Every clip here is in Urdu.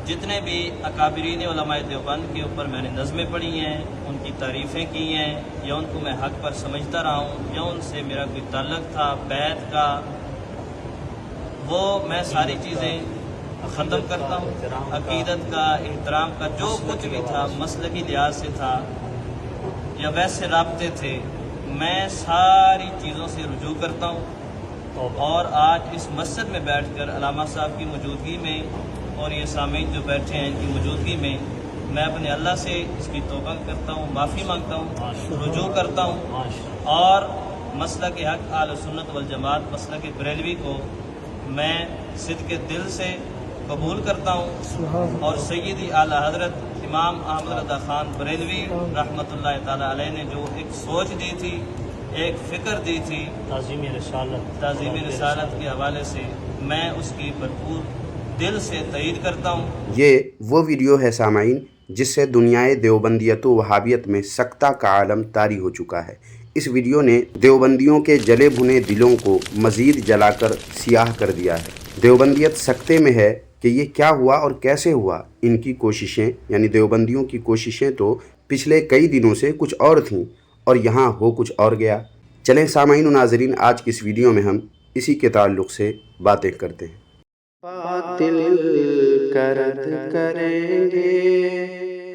جتنے بھی اکابرین علماء دیوبند کے اوپر میں نے نظمیں پڑھی ہیں، ان کی تعریفیں کی ہیں، یا ان کو میں حق پر سمجھتا رہا ہوں، یا ان سے میرا کوئی تعلق تھا بیعت کا، وہ میں ساری چیزیں ختم کرتا ہوں۔ عقیدت کا، احترام کا، جو کچھ بھی تھا مسلکی لحاظ سے تھا یا ویسے رابطے تھے، میں ساری چیزوں سے رجوع کرتا ہوں۔ اور آج اس مسجد میں بیٹھ کر علامہ صاحب کی موجودگی میں اور یہ سامعین جو بیٹھے ہیں ان کی موجودگی میں اپنے اللہ سے اس کی توبہ کرتا ہوں، معافی مانگتا ہوں، رجوع کرتا ہوں، اور مسلک حق اہل سنت والجماعت مسلک بریلوی کو میں صدق دل سے قبول کرتا ہوں، اور سیدی اعلیٰ حضرت امام احمد رضا خان بریلوی رحمۃ اللہ تعالی علیہ نے جو ایک سوچ دی تھی، ایک فکر دی تھی تعظیم رسالت کے حوالے سے، میں اس کی بھرپور دل سے تائید کرتا ہوں۔ یہ وہ ویڈیو ہے سامعین جس سے دنیائے دیوبندیت و وہابیت میں سکتہ کا عالم طاری ہو چکا ہے۔ اس ویڈیو نے دیوبندیوں کے جلے بھنے دلوں کو مزید جلا کر سیاہ کر دیا ہے۔ دیوبندیت سکتے میں ہے کہ یہ کیا ہوا اور کیسے ہوا۔ ان کی کوششیں یعنی دیوبندیوں کی کوششیں تو پچھلے کئی دنوں سے کچھ اور تھیں، اور یہاں ہو کچھ اور گیا۔ چلیں سامعین و ناظرین، آج کی اس ویڈیو میں ہم اسی کے تعلق سے باتیں کرتے ہیں۔ باطل کا رد کریں گے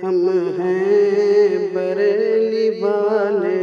ہم ہیں بریلی والے۔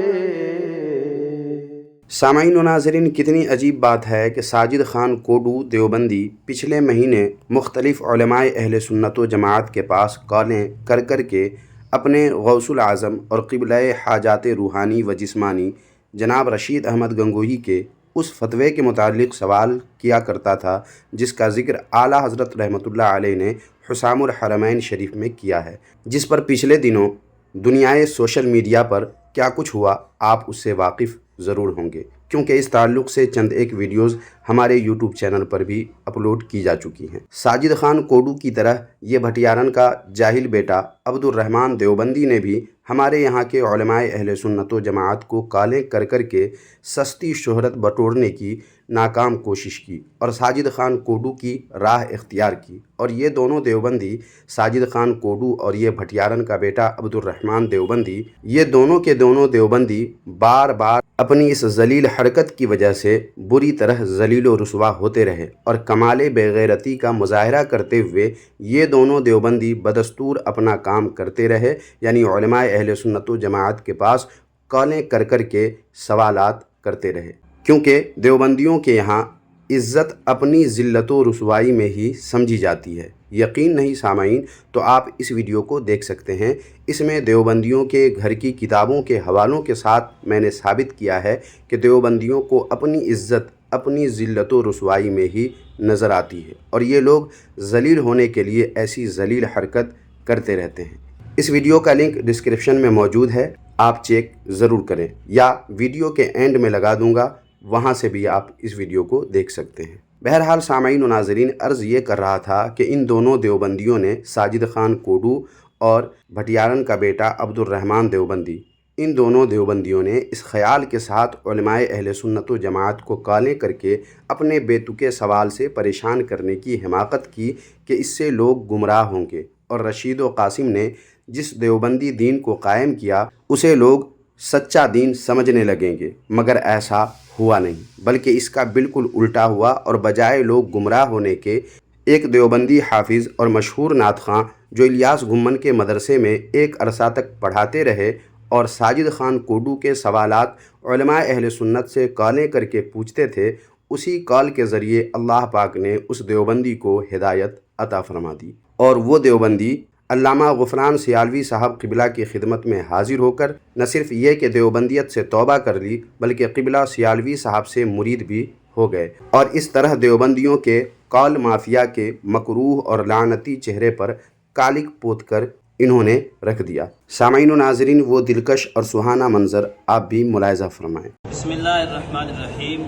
سامعین و ناظرین، کتنی عجیب بات ہے کہ ساجد خان کوڈو دیوبندی پچھلے مہینے مختلف علماء اہل سنت و جماعت کے پاس کالیں کر کے اپنے غوث العظم اور قبلہ حاجات روحانی و جسمانی جناب رشید احمد گنگوہی کے اس فتوے کے متعلق سوال کیا کرتا تھا جس کا ذکر اعلیٰ حضرت رحمۃ اللہ علیہ نے حسام الحرمین شریف میں کیا ہے، جس پر پچھلے دنوں دنیائے سوشل میڈیا پر کیا کچھ ہوا آپ اس سے واقف ضرور ہوں گے، کیونکہ اس تعلق سے چند ایک ویڈیوز ہمارے یوٹیوب چینل پر بھی اپلوڈ کی جا چکی ہیں۔ ساجد خان کوڈو کی طرح یہ بھٹیارن کا جاہل بیٹا عبد الرحمن دیوبندی نے بھی ہمارے یہاں کے علماء اہل سنت و جماعت کو کالیں کر کے سستی شہرت بٹورنے کی ناکام کوشش کی اور ساجد خان کوڈو کی راہ اختیار کی، اور یہ دونوں دیوبندی ساجد خان کوڈو اور یہ بھٹیارن کا بیٹا عبد الرحمن دیوبندی، یہ دونوں کے دونوں دیوبندی بار بار اپنی اس ذلیل حرکت کی وجہ سے بری طرح ذلیل و رسوا ہوتے رہے، اور کمال بے غیرتی کا مظاہرہ کرتے ہوئے یہ دونوں دیوبندی بدستور اپنا کام کرتے رہے، یعنی علماء اہل سنت و جماعت کے پاس کالیں کر کے سوالات کرتے رہے، کیونکہ دیوبندیوں کے یہاں عزت اپنی ذلت و رسوائی میں ہی سمجھی جاتی ہے۔ یقین نہیں سامعین تو آپ اس ویڈیو کو دیکھ سکتے ہیں، اس میں دیوبندیوں کے گھر کی کتابوں کے حوالوں کے ساتھ میں نے ثابت کیا ہے کہ دیوبندیوں کو اپنی عزت اپنی ذلت و رسوائی میں ہی نظر آتی ہے، اور یہ لوگ ذلیل ہونے کے لیے ایسی ذلیل حرکت کرتے رہتے ہیں۔ اس ویڈیو کا لنک ڈسکرپشن میں موجود ہے، آپ چیک ضرور کریں، یا ویڈیو کے اینڈ میں لگا دوں گا، وہاں سے بھی آپ اس ویڈیو کو دیکھ سکتے ہیں۔ بہرحال سامعین و ناظرین، عرض یہ کر رہا تھا کہ ان دونوں دیوبندیوں نے ساجد خان کوڈو اور بھٹیارن کا بیٹا عبد الرحمن دیوبندی، ان دونوں دیوبندیوں نے اس خیال کے ساتھ علماء اہل سنت و جماعت کو کالیں کر کے اپنے بے تکے سوال سے پریشان کرنے کی حماقت کی کہ اس سے لوگ گمراہ ہوں گے، اور رشید و قاسم نے جس دیوبندی دین کو قائم کیا اسے لوگ سچا دین سمجھنے لگیں گے، مگر ایسا ہوا نہیں، بلکہ اس کا بالکل الٹا ہوا، اور بجائے لوگ گمراہ ہونے کے، ایک دیوبندی حافظ اور مشہور نعت خواں جو الیاس گھمن کے مدرسے میں ایک عرصہ تک پڑھاتے رہے اور ساجد خان کوڈو کے سوالات علماء اہل سنت سے کالیں کر کے پوچھتے تھے، اسی کال کے ذریعے اللہ پاک نے اس دیوبندی کو ہدایت عطا فرما دی، اور وہ دیوبندی علامہ غفران سیالوی صاحب قبلہ کی خدمت میں حاضر ہو کر نہ صرف یہ کہ دیوبندیت سے توبہ کر لی، بلکہ قبلہ سیالوی صاحب سے مرید بھی ہو گئے، اور اس طرح دیوبندیوں کے قول مافیا کے مکروہ اور لعنتی چہرے پر کالک پوت کر انہوں نے رکھ دیا۔ سامعین و ناظرین، وہ دلکش اور سہانا منظر آپ بھی ملاحظہ فرمائیں۔ بسم اللہ الرحمن الرحیم۔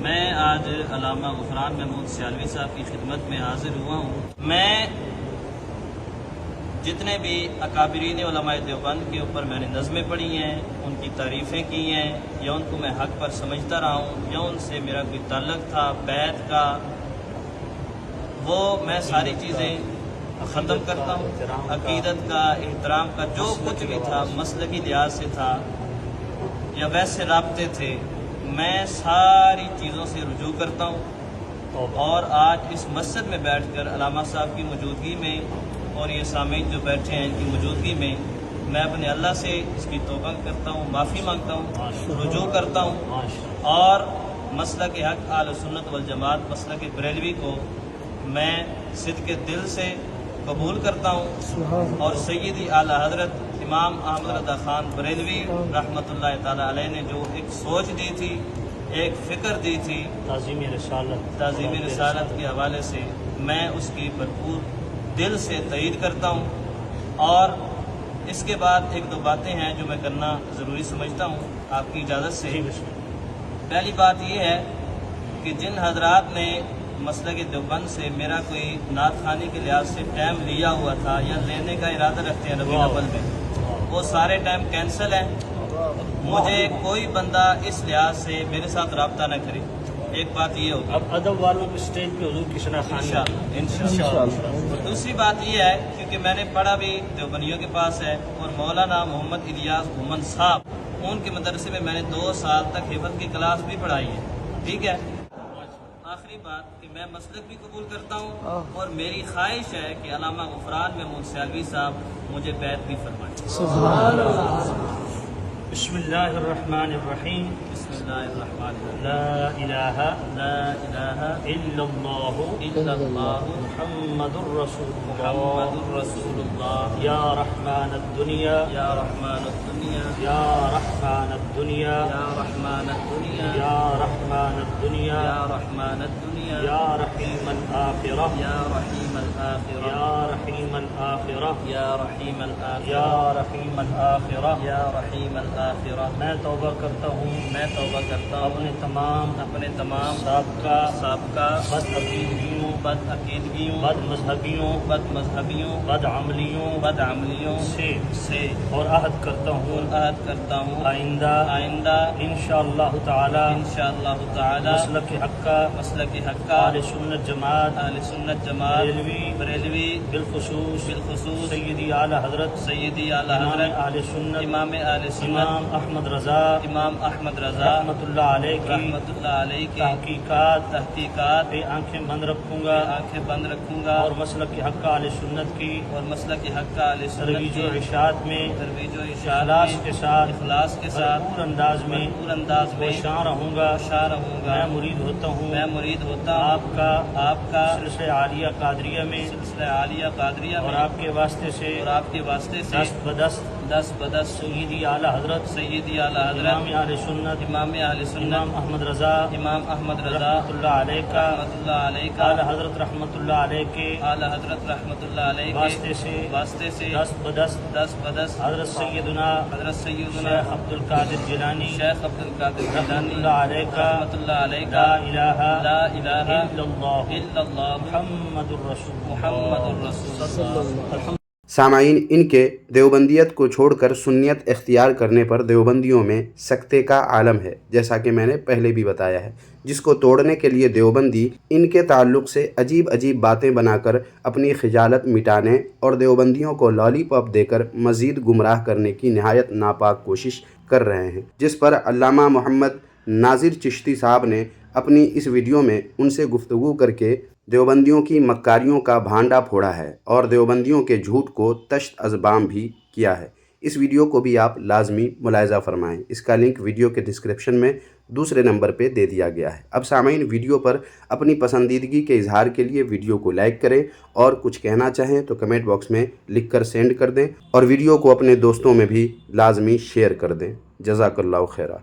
میں آج علامہ غفران محمود سیالوی صاحب کی خدمت میں حاضر ہوا ہوں۔ میں جتنے بھی اکابرین علماء دیوبند کے اوپر میں نے نظمیں پڑھی ہیں، ان کی تعریفیں کی ہیں، یا ان کو میں حق پر سمجھتا رہا ہوں، یا ان سے میرا کوئی تعلق تھا بیعت کا، وہ میں ساری چیزیں ختم کرتا ہوں۔ عقیدت کا، احترام کا، جو کچھ بھی تھا مسلکی لحاظ سے تھا یا ویسے رابطے تھے، میں ساری چیزوں سے رجوع کرتا ہوں، اور آج اس مسجد میں بیٹھ کر علامہ صاحب کی موجودگی میں اور یہ سامعین جو بیٹھے ہیں ان کی موجودگی میں میں اپنے اللہ سے اس کی توبہ کرتا ہوں، معافی مانگتا ہوں، رجوع کرتا ہوں، اور مسلک حق اہل سنت والجماعت مسلک بریلوی کو میں صدق دل سے قبول کرتا ہوں، اور سیدی اعلی حضرت امام احمد رضا خان بریلوی رحمۃ اللہ تعالی علیہ نے جو ایک سوچ دی تھی، ایک فکر دی تھی تعظیم رسالت کے حوالے سے، میں اس کی بھرپور دل سے تائید کرتا ہوں۔ اور اس کے بعد ایک دو باتیں ہیں جو میں کرنا ضروری سمجھتا ہوں آپ کی اجازت سے۔ پہلی بات یہ ہے کہ جن حضرات نے مسلک دیوبند سے میرا کوئی نعت خوانی کے لحاظ سے ٹائم لیا ہوا تھا یا لینے کا ارادہ رکھتے ہیں ربیع الاول میں، وہ سارے ٹائم کینسل ہیں۔ مجھے کوئی بندہ اس لحاظ سے میرے ساتھ رابطہ نہ کرے، ایک بات یہ ہوگی۔ اب ادب والوں کے اسٹیج پہ حضور کی شناخوانی انشاءاللہ۔ اور دوسری بات یہ ہے کیونکہ میں نے پڑھا بھی دیوبندیوں کے پاس ہے، اور مولانا محمد الیاس گھومن صاحب ان کے مدرسے میں نے 2 سال تک حفظ کی کلاس بھی پڑھائی ہے، ٹھیک ہے۔ آخری بات کہ میں مسلک بھی قبول کرتا ہوں، اور میری خواہش ہے کہ علامہ غفران محمود سیالوی صاحب مجھے بیعت بھی فرمائیں۔ سبحان اللہ۔ بسم اللہ الرحمن الرحیم۔ بسم اللہ الرحمن الرحیم۔ لا الہ الا الا اللہ محمد رسول اللہ۔ یا رحمان الدنیا یا رحمان الدنیا یا رحمان الدنیا یا رحمان الدنیا یا رحمان الدنیا یا رحمان الدنیا یا رحیم الآخرہ یا رحیم الآخرہ یا رحیم الآخرہ یا رحیم الآخرہ یا رحیم الآخرہ یا رحیم الآخرہ۔ میں توبہ کرتا ہوں میں توبہ کرتا ہوں اپنے تمام سابقہ بد عقیدگیوں بد مذہبیوں بد عملیوں سے اور عہد کرتا ہوں آئندہ انشاءاللہ تعالی مسلک حق اہل سنت جماعت بریلوی بالخصوص سیدی اعلی حضرت امام اہل سنت امام احمد رضا رحمۃ اللہ علیہ کی تحقیقات پہ آنکھیں بند رکھوں گا اور مسلک حق اہل سنت کی ترویج و ارشاد میں اخلاص کے ساتھ بھرپور انداز میں شاں رہوں گا۔ میں مرید ہوتا ہوں آپ کا سلسلہ عالیہ قادریہ میں اور آپ کے واسطے سے دست بدست سیدی اعلی حضرت امام اہل سنت امام احمد رضا رحمۃ اللہ علیہ کا اعلی حضرت رحمۃ اللہ علیہ کے واسطے سے دست بدست حضرت سیدنا شیخ عبد القادر جیلانی رحمۃ اللہ علیہ کا لا الہ الا اللہ محمد الرسول۔ سامعین، ان کے دیوبندیت کو چھوڑ کر سنیت اختیار کرنے پر دیوبندیوں میں سکتے کا عالم ہے، جیسا کہ میں نے پہلے بھی بتایا ہے، جس کو توڑنے کے لیے دیوبندی ان کے تعلق سے عجیب باتیں بنا کر اپنی خجالت مٹانے اور دیوبندیوں کو لالی پاپ دے کر مزید گمراہ کرنے کی نہایت ناپاک کوشش کر رہے ہیں، جس پر علامہ محمد ناظر چشتی صاحب نے اپنی اس ویڈیو میں ان سے گفتگو کر کے دیوبندیوں کی مکاریوں کا بھانڈا پھوڑا ہے اور دیوبندیوں کے جھوٹ کو تشت ازبام بھی کیا ہے۔ اس ویڈیو کو بھی آپ لازمی ملاحظہ فرمائیں، اس کا لنک ویڈیو کے ڈسکرپشن میں دوسرے نمبر پہ دے دیا گیا ہے۔ اب سامعین، ویڈیو پر اپنی پسندیدگی کے اظہار کے لیے ویڈیو کو لائک کریں، اور کچھ کہنا چاہیں تو کمنٹ باکس میں لکھ کر سینڈ کر دیں، اور ویڈیو کو اپنے دوستوں میں بھی لازمی شیئر کر دیں۔ جزاک اللہ خیرہ۔